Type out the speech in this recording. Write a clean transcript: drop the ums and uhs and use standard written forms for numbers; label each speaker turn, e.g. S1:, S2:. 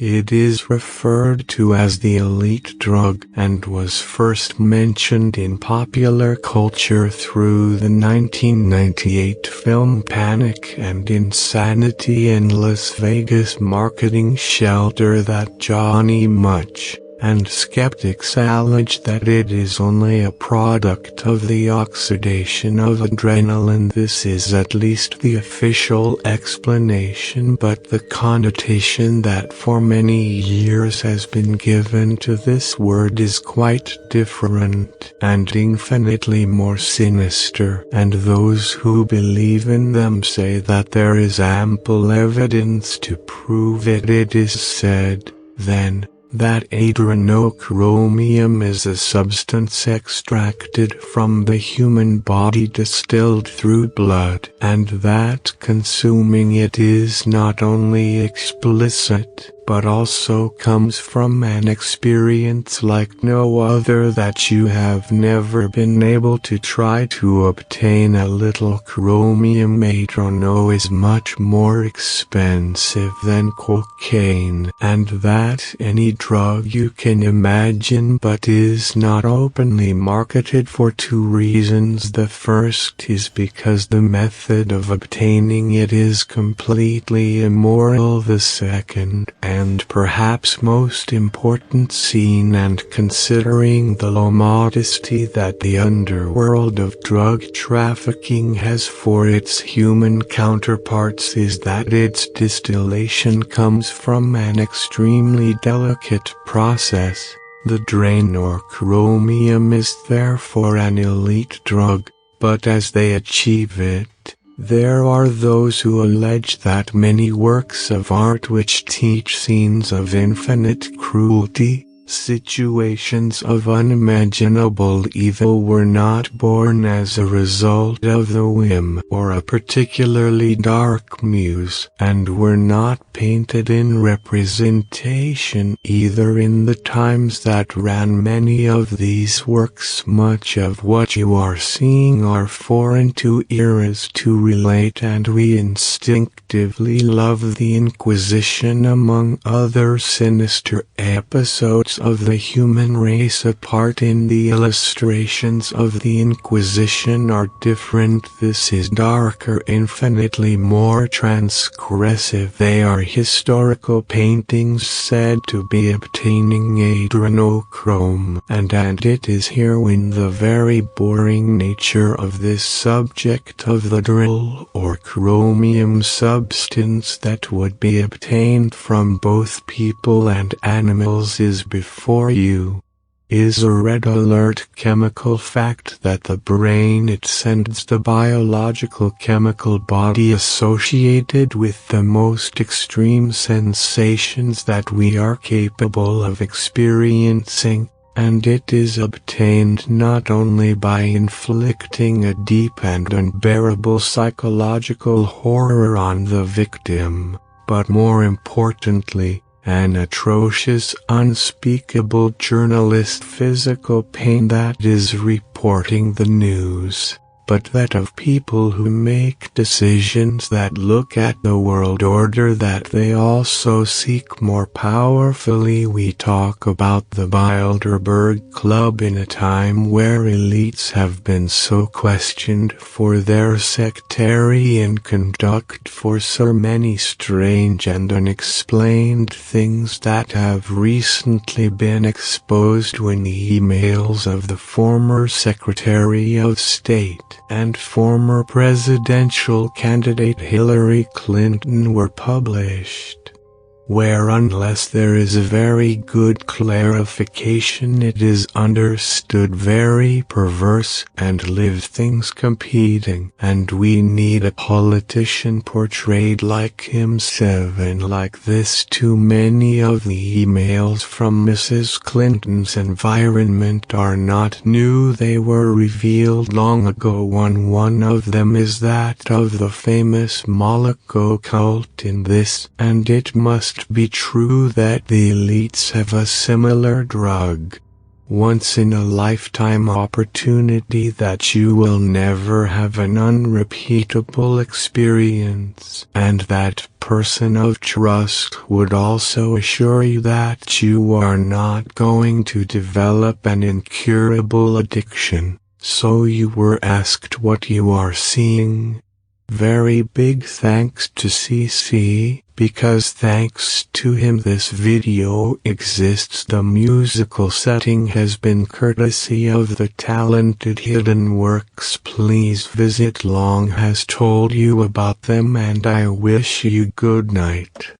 S1: It is referred to as the elite drug and was first mentioned in popular culture through the 1998 film Panic and Insanity in Las Vegas marketing shelter that Johnny Much and skeptics allege that it is only a product of the oxidation of adrenaline. This is at least the official explanation, but the connotation that for many years has been given to this word is quite different and infinitely more sinister, and those who believe in them say that there is ample evidence to prove it. It is said, then, that adrenochromium is a substance extracted from the human body distilled through blood, and that consuming it is not only explicit, but also comes from an experience like no other, that you have never been able to try to obtain a little chromium. Adreno is much more expensive than cocaine, and that any drug you can imagine, but is not openly marketed for two reasons. The first is because the method of obtaining it is completely immoral. The second, and perhaps most important, seen and considering the low modesty that the underworld of drug trafficking has for its human counterparts, is that its distillation comes from an extremely delicate process. The adrenochromium is therefore an elite drug, but as they achieve it, there are those who allege that many works of art which teach scenes of infinite cruelty, situations of unimaginable evil, were not born as a result of the whim or a particularly dark muse, and were not painted in representation either. In the times that ran many of these works, much of what you are seeing are foreign to eras to relate, and we instinctively love the Inquisition among other sinister episodes of the human race. A part in the illustrations of the Inquisition are different. This is darker, infinitely more transgressive. They are historical paintings said to be obtaining adrenochrome, and it is here when the very boring nature of this subject of the drill or chromium substance that would be obtained from both people and animals is before you, is a red alert chemical fact that the brain, it sends the biological chemical body associated with the most extreme sensations that we are capable of experiencing, and it is obtained not only by inflicting a deep and unbearable psychological horror on the victim, but more importantly, an atrocious, unspeakable journalist physical pain that is reporting the news, but that of people who make decisions that look at the world order that they also seek more powerfully. We talk about the Bilderberg Club in a time where elites have been so questioned for their sectarian conduct, for so many strange and unexplained things that have recently been exposed when the emails of the former Secretary of State and former presidential candidate Hillary Clinton were published, where unless there is a very good clarification it is understood very perverse and live things competing, and we need a politician portrayed like himself. And like this, too many of the emails from Mrs. Clinton's environment are not new. They were revealed long ago. One of them is that of the famous Moloko cult in this, and it must be true that the elites have a similar drug. once-in-a-lifetime opportunity that you will never have an unrepeatable experience, and that person of trust would also assure you that you are not going to develop an incurable addiction. So you were asked what you are seeing. Very big thanks to CC, because thanks to him this video exists. The musical setting has been courtesy of the talented Hidden Works. Please visit Long has told you about them, and I wish you good night.